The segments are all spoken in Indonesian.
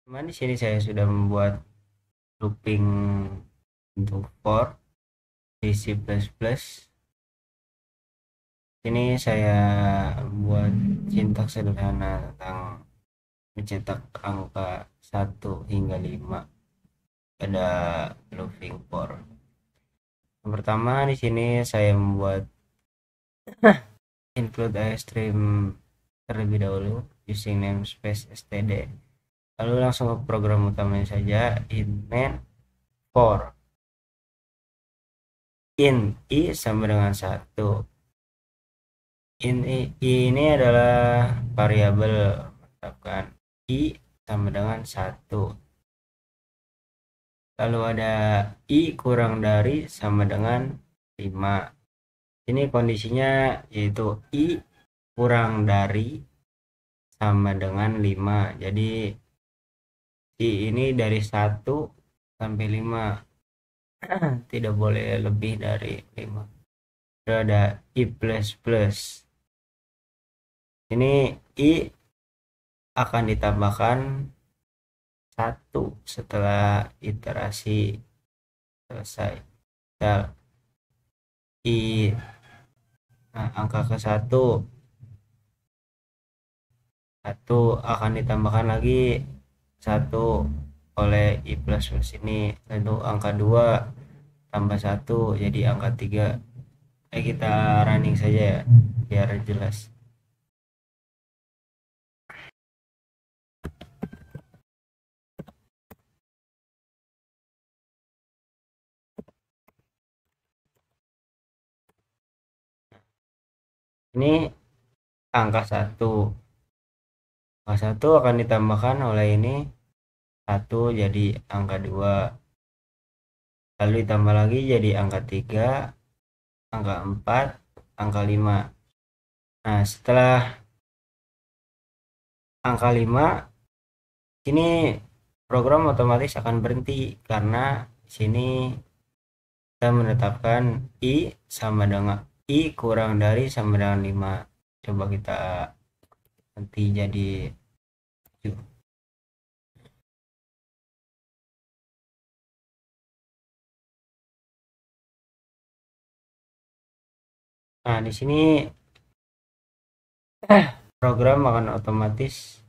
Cuman di sini saya sudah membuat looping untuk for di C++. Ini saya buat sintaks sederhana tentang mencetak angka 1 hingga 5 pada looping for. Yang pertama di sini saya membuat include string terlebih dahulu using namespace std. Lalu langsung ke program utamanya saja, in main for in i sama dengan 1. I ini adalah variabel, menetapkan i sama dengan 1. Lalu ada i kurang dari sama dengan 5. Ini kondisinya yaitu i kurang dari sama dengan 5. Jadi i ini dari 1 sampai 5. Tidak boleh lebih dari 5. Terus ada i plus plus. Ini i akan ditambahkan 1 setelah iterasi selesai. Misal i angka ke 1 akan ditambahkan lagi 1 oleh i plus plus ini. Lalu angka 2 tambah 1 jadi angka 3. Kita running saja ya biar jelas. Ini angka 1. Angka 1 akan ditambahkan oleh ini 1 jadi angka 2. Lalu ditambah lagi jadi angka 3, angka 4, angka 5. Nah, setelah angka 5 sini program otomatis akan berhenti karena sini kita menetapkan i sama dengan i kurang dari sama dengan 5. Coba kita nanti jadi 7. Nah, di sini program akan otomatis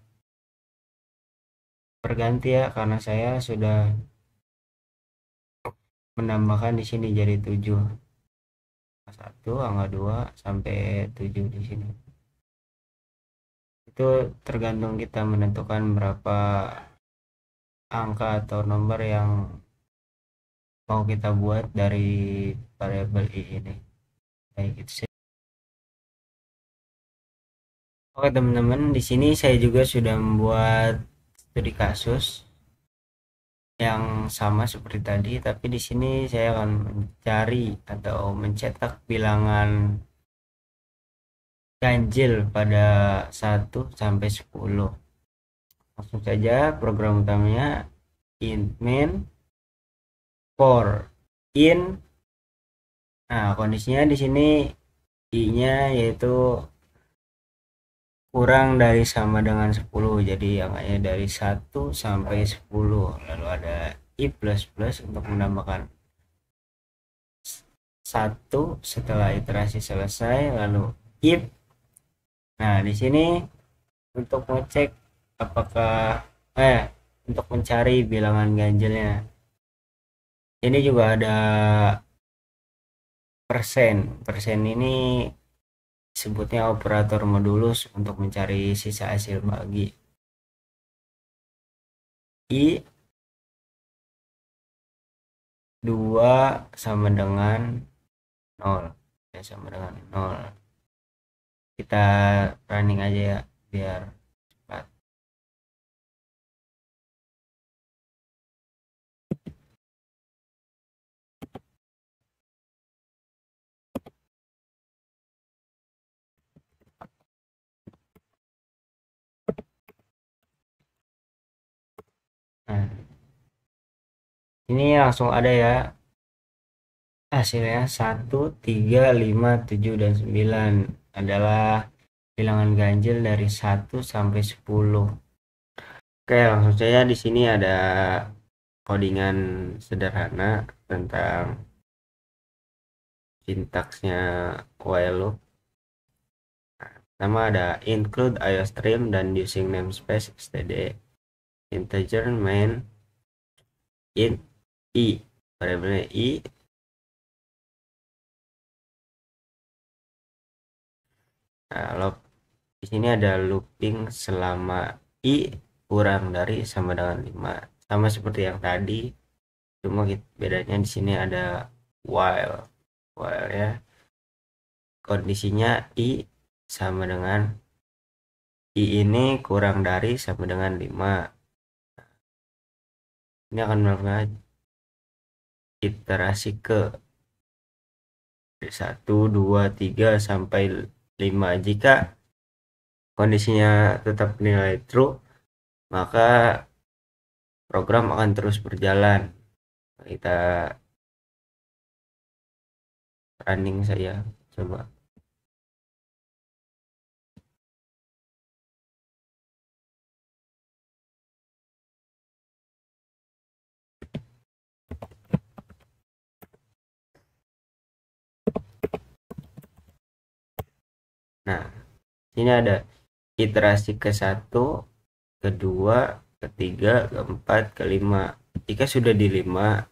berganti ya karena saya sudah menambahkan di sini jadi 7. Angka 1, angka 2 sampai 7 di sini. Itu tergantung kita menentukan berapa angka atau nomor yang mau kita buat dari variabel i ini. Baik, itu saja. Oke teman-teman, di sini saya juga sudah membuat studi kasus yang sama seperti tadi, tapi di sini saya akan mencari atau mencetak bilangan ganjil pada 1 sampai 10. Langsung saja program utamanya int main for in. Nah, kondisinya di sini i-nya yaitu kurang dari sama dengan 10. Jadi angkanya dari 1 sampai 10. Lalu ada i plus plus untuk menambahkan 1 setelah iterasi selesai, lalu if. Nah, di sini untuk ngecek apakah untuk mencari bilangan ganjilnya. Ini juga ada persen. Persen ini disebutnya operator modulus untuk mencari sisa hasil bagi. I 2 sama dengan 0. Ya, sama dengan 0. Kita running aja ya biar cepat. Nah, ini langsung ada ya hasilnya 1, 3, 5, 7, dan 9 adalah bilangan ganjil dari 1 sampai 10. Oke, langsung saja di sini ada codingan sederhana tentang sintaksnya while loop. Pertama ada include IOStream dan using namespace std integer main int i, variabelnya i. Nah, di sini ada looping selama i kurang dari sama dengan 5. Sama seperti yang tadi, cuma bedanya di sini ada while. While ya. Kondisinya i sama dengan i ini kurang dari sama dengan 5. Ini akan melakukan iterasi ke 1, 2, 3 sampai 5. Jika kondisinya tetap nilai true, maka program akan terus berjalan. Kita running saja, coba. Nah, ini ada iterasi ke 1, kedua, ketiga, keempat, kelima. Jika sudah di 5,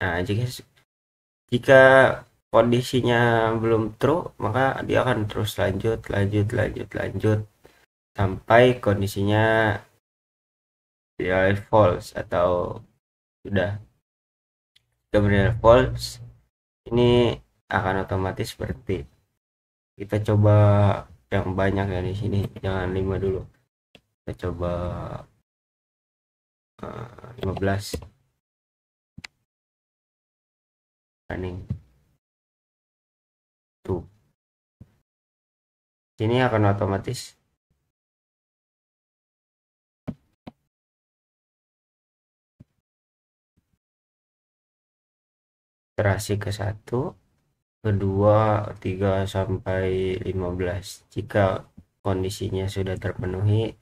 nah jika kondisinya belum true, maka dia akan terus lanjut sampai kondisinya nilai false atau sudah. Jika bernilai false, ini akan otomatis berhenti. Kita coba yang banyak ya di sini, jangan 5 dulu. Kita coba 15 running tuh. Ini akan otomatis iterasi ke 1, kedua, 3 sampai 15. Jika kondisinya sudah terpenuhi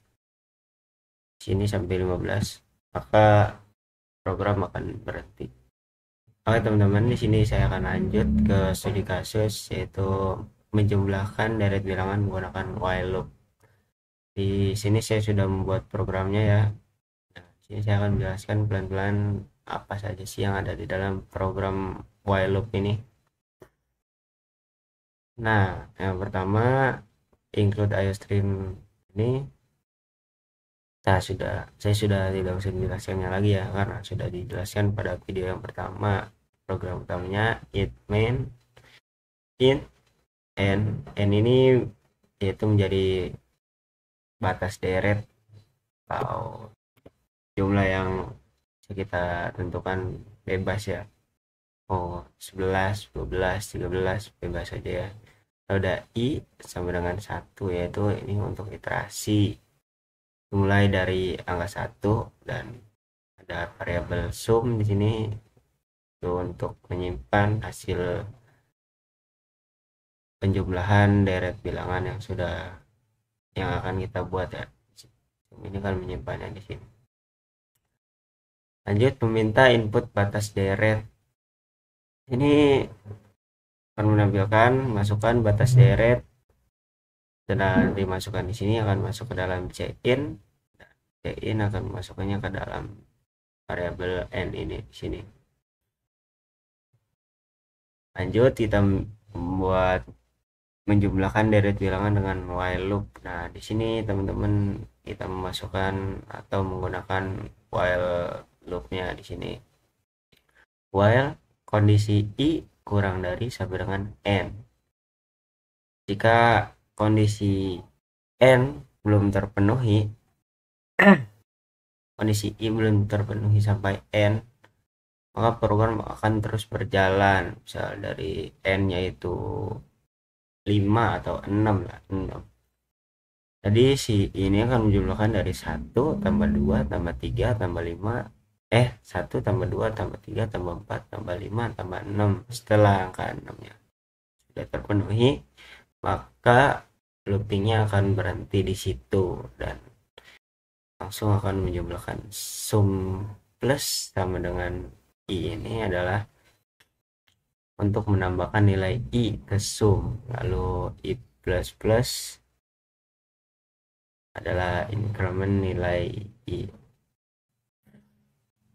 sini sampai 15, maka program akan berhenti. Oke teman-teman, di sini saya akan lanjut ke studi kasus, yaitu menjumlahkan deret bilangan menggunakan while loop. Di sini saya sudah membuat programnya ya. Nah, di sini saya akan menjelaskan pelan-pelan apa saja sih yang ada di dalam program while loop ini. Nah, yang pertama include IOStream ini saya sudah tidak usah menjelaskannya lagi ya, karena sudah dijelaskan pada video yang pertama. Program utamanya it main int n ini yaitu menjadi batas deret atau jumlah yang kita tentukan bebas ya. 11, 12, 13 bebas saja ya. Ada i sama dengan 1, yaitu ini untuk iterasi mulai dari angka 1, dan ada variabel sum di sini itu untuk menyimpan hasil penjumlahan deret bilangan yang akan kita buat ya. Ini kan menyimpannya di sini. Lanjut, meminta input batas deret. Ini akan menampilkan masukkan batas deret, dan dimasukkan di sini akan masuk ke dalam cin. Cin akan memasukkannya ke dalam variabel n ini di sini. Lanjut, kita membuat menjumlahkan deret bilangan dengan while loop. Nah, di sini teman-teman kita memasukkan atau menggunakan while loopnya di sini. While kondisi i kurang dari sampai dengan n. Jika kondisi n belum terpenuhi, kondisi i belum terpenuhi sampai n, maka program akan terus berjalan. Misal dari n yaitu 5 atau 6 lah, 6. Jadi si ini akan menjumlahkan dari 1 tambah 2 tambah 3 tambah 5, 1 tambah 2 tambah 3 tambah 4 tambah 5 tambah 6. Setelah angka 6 nya sudah terpenuhi, maka loopingnya akan berhenti di situ, dan langsung akan menjumlahkan sum plus sama dengan i ini adalah untuk menambahkan nilai i ke sum, lalu i plus plus adalah increment nilai i.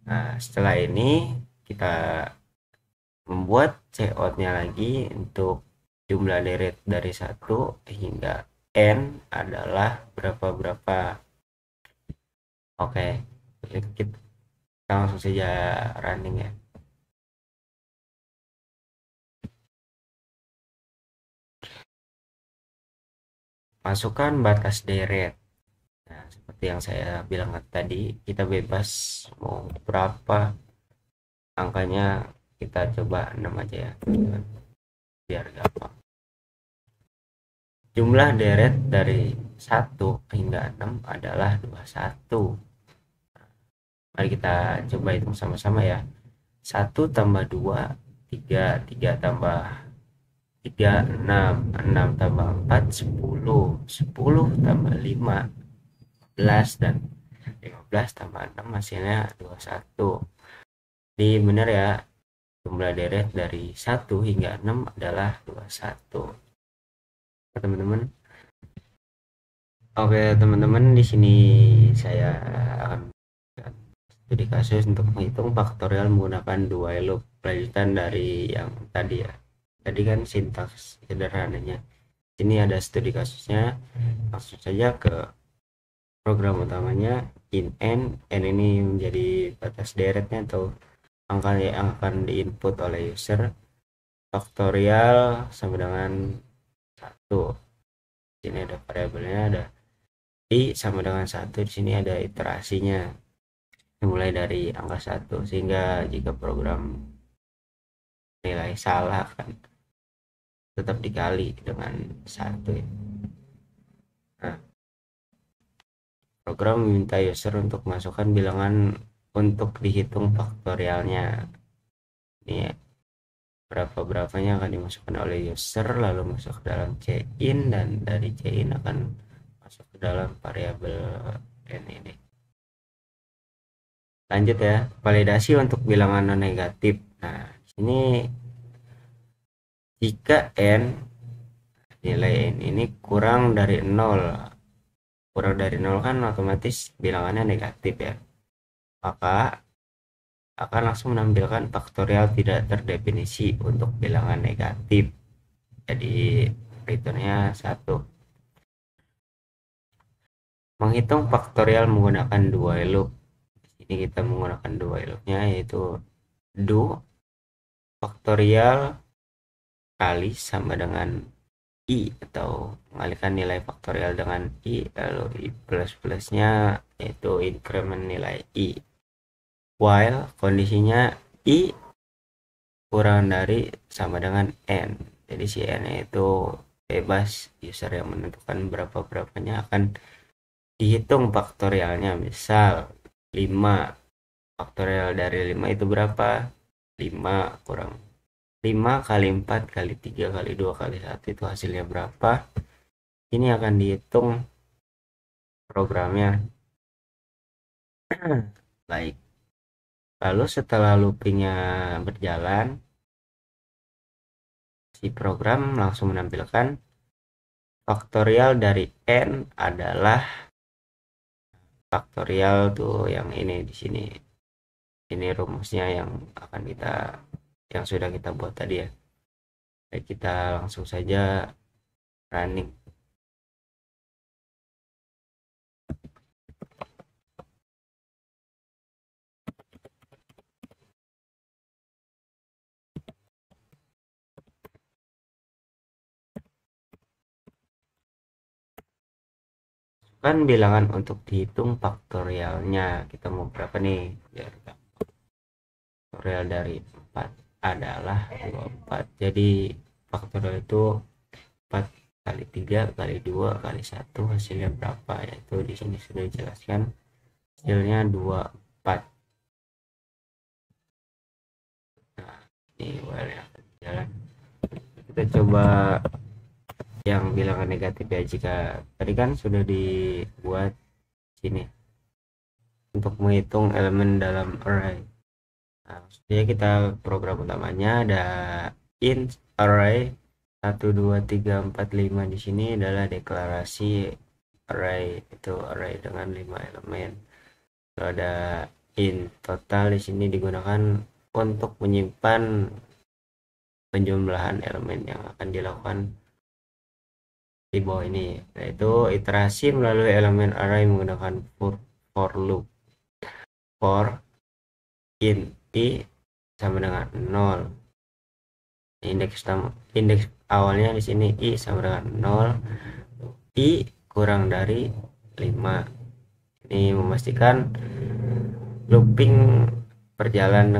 Nah, setelah ini kita membuat cout-nya lagi untuk jumlah deret dari 1 hingga n adalah berapa. Oke, kita langsung saja running ya. Masukkan batas deret. Nah, seperti yang saya bilang tadi, kita bebas mau berapa angkanya, kita coba 6 aja ya, biar gampang. Jumlah deret dari 1 hingga 6 adalah 21. Mari kita coba hitung sama-sama ya. 1 tambah 2, 3, 3 tambah 3, 6, 6 tambah 4, 10, 10 tambah 5, 11, dan 15 tambah 6 hasilnya 21. Jadi benar ya, jumlah deret dari 1 hingga 6 adalah 21. Teman-teman. Oke, teman-teman, di sini saya akan studi kasus untuk menghitung faktorial menggunakan dua loop, lanjutan dari yang tadi ya. Tadi kan sintaks sederhananya. Ini ada studi kasusnya. Langsung saja ke program utamanya. In n ini menjadi batas deretnya atau angka yang akan diinput oleh user. Faktorial sama dengan 1. Ini ada variabelnya, ada i sama dengan 1. Di sini ada iterasinya mulai dari angka 1, sehingga jika program nilai salah kan tetap dikali dengan 1 ya. Nah, program meminta user untuk masukkan bilangan untuk dihitung faktorialnya. Ini ya, berapanya akan dimasukkan oleh user, lalu masuk ke dalam cin, dan dari cin akan masuk ke dalam variabel n ini. Lanjut ya, validasi untuk bilangan non negatif. Nah, ini jika n, nilai n ini kurang dari 0 kan otomatis bilangannya negatif ya, maka akan langsung menampilkan faktorial tidak terdefinisi untuk bilangan negatif. Jadi returnnya 1. Menghitung faktorial menggunakan dua loop. Di sini kita menggunakan dua loopnya, yaitu do faktorial kali sama dengan i, atau mengalihkan nilai faktorial dengan i, lalu i plus plusnya yaitu increment nilai i, while kondisinya i kurang dari sama dengan n. Jadi si n itu bebas, user yang menentukan berapanya akan dihitung faktorialnya. Misal 5, faktorial dari 5 itu berapa? 5 kurang 5 kali 4 kali 3 kali 2 kali 1 itu hasilnya berapa? Ini akan dihitung programnya. Baik, lalu setelah loopingnya berjalan, si program langsung menampilkan faktorial dari n adalah faktorial tuh yang ini di sini. Ini rumusnya yang akan yang sudah kita buat tadi ya. Baik, kita langsung saja running. Kan bilangan untuk dihitung faktorialnya, kita mau berapa nih? Biar faktorial dari 4 adalah 24. Jadi faktorial itu 4 kali 3 kali 2 kali 1 hasilnya berapa? Yaitu di sini sudah dijelaskan, hasilnya 24. Nah, ini while yang jalan. Kita coba yang bilangan negatif ya. Jika tadi kan sudah dibuat sini untuk menghitung elemen dalam array. Nah, maksudnya kita program utamanya ada int array 1 2 3 4 5. Di sini adalah deklarasi array, itu array dengan 5 elemen. Lalu ada int total, di sini digunakan untuk menyimpan penjumlahan elemen yang akan dilakukan di bawah ini, yaitu iterasi melalui elemen array menggunakan for loop. For int i sama dengan 0, indeks awalnya di sini i sama dengan 0, i kurang dari 5. Ini memastikan looping berjalan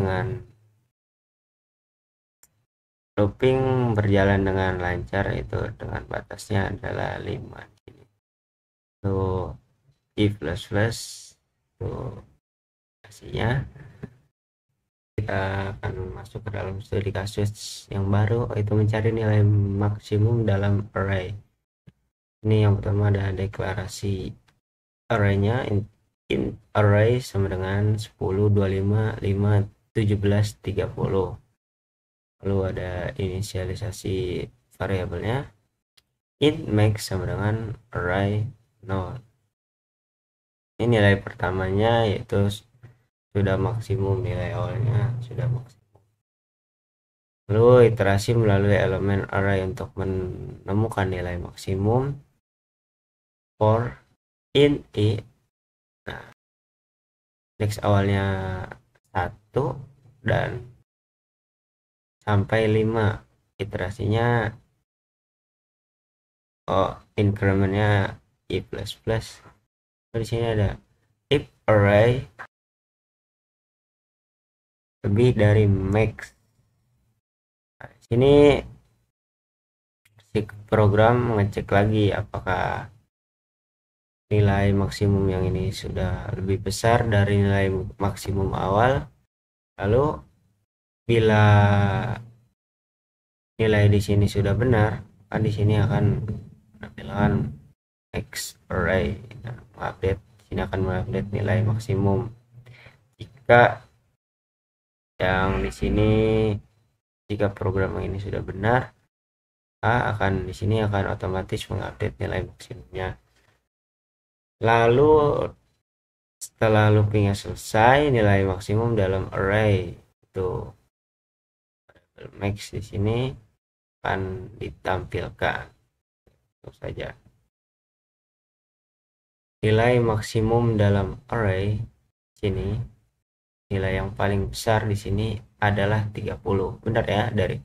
dengan lancar, itu dengan batasnya adalah 5. Tuh if plus tuh hasilnya. Kita akan masuk ke dalam studi kasus yang baru, yaitu mencari nilai maksimum dalam array. Ini yang pertama ada deklarasi arraynya, int array sama dengan 10 25 5 17 30. Lalu ada inisialisasi variabelnya, int max sama dengan array 0. Ini nilai pertamanya, yaitu sudah maksimum, nilai awalnya sudah maksimum. Lalu iterasi melalui elemen array untuk menemukan nilai maksimum, for int i. Nah, indeks awalnya 1 dan sampai 5. Iterasinya incrementnya i plus plus. Di sini ada if array lebih dari max. Nah, sini si program mengecek lagi apakah nilai maksimum yang ini sudah lebih besar dari nilai maksimum awal. Lalu bila nilai di sini sudah benar, maka di sini akan menampilkan max array. Nah, sini akan mengupdate nilai maksimum. Jika yang di sini, jika program ini sudah benar, akan di sini akan otomatis mengupdate nilai maksimumnya. Lalu setelah loopingnya selesai, nilai maksimum dalam array itu max di sini akan ditampilkan. Itu saja. Nilai maksimum dalam array sini, nilai yang paling besar di sini adalah 30. Benar ya, dari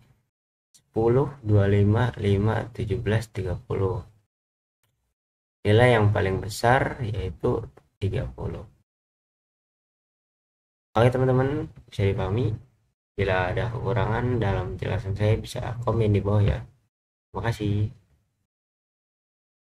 10 25 5 17 30. Nilai yang paling besar yaitu 30. Oke teman-teman, bisa dipahami. Bila ada kekurangan dalam penjelasan saya, bisa komen di bawah ya. Terima kasih.